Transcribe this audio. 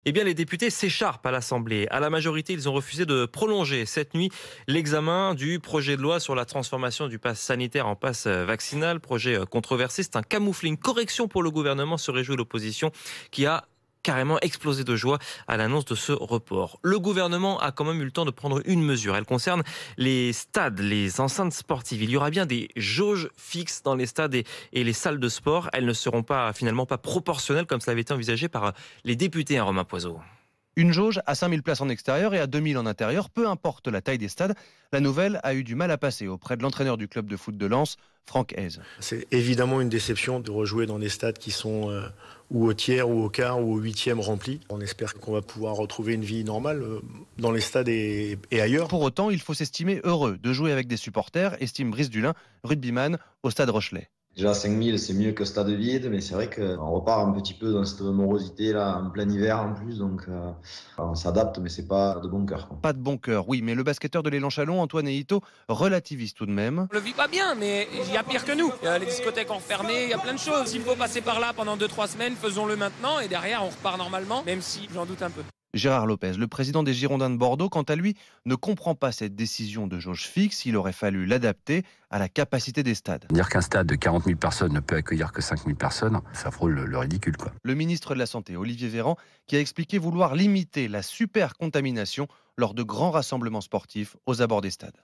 Eh bien, les députés s'écharpent à l'Assemblée. À la majorité, ils ont refusé de prolonger cette nuit l'examen du projet de loi sur la transformation du pass sanitaire en pass vaccinal. Projet controversé, c'est un camouflet, une correction pour le gouvernement, se réjouit l'opposition qui a carrément explosé de joie à l'annonce de ce report. Le gouvernement a quand même eu le temps de prendre une mesure. Elle concerne les stades, les enceintes sportives. Il y aura bien des jauges fixes dans les stades et les salles de sport. Elles ne seront pas finalement pas proportionnelles comme cela avait été envisagé par les députés, hein, Romain Poiseau. Une jauge à 5000 places en extérieur et à 2000 en intérieur, peu importe la taille des stades. La nouvelle a eu du mal à passer auprès de l'entraîneur du club de foot de Lens, Franck Hez. C'est évidemment une déception de rejouer dans des stades qui sont ou au tiers, ou au quart, ou au huitième remplis. On espère qu'on va pouvoir retrouver une vie normale dans les stades et ailleurs. Pour autant, il faut s'estimer heureux de jouer avec des supporters, estime Brice Dulin, rugbyman au stade Rochelet. Déjà 5000, c'est mieux que stade vide, mais c'est vrai qu'on repart un petit peu dans cette morosité là, en plein hiver en plus, donc on s'adapte, mais c'est pas de bon cœur. Pas de bon cœur, oui, mais le basketteur de l'élan Chalon, Antoine Ehito, relativise tout de même. On le vit pas bien, mais il y a pire que nous. Les discothèques ont fermé, il y a plein de choses. S'il faut passer par là pendant 2-3 semaines, faisons-le maintenant, et derrière on repart normalement, même si j'en doute un peu. Gérard Lopez, le président des Girondins de Bordeaux, quant à lui, ne comprend pas cette décision de jauge fixe. Il aurait fallu l'adapter à la capacité des stades. Dire qu'un stade de 40 000 personnes ne peut accueillir que 5 000 personnes, ça frôle le ridicule, quoi. Le ministre de la Santé, Olivier Véran, qui a expliqué vouloir limiter la supercontamination lors de grands rassemblements sportifs aux abords des stades.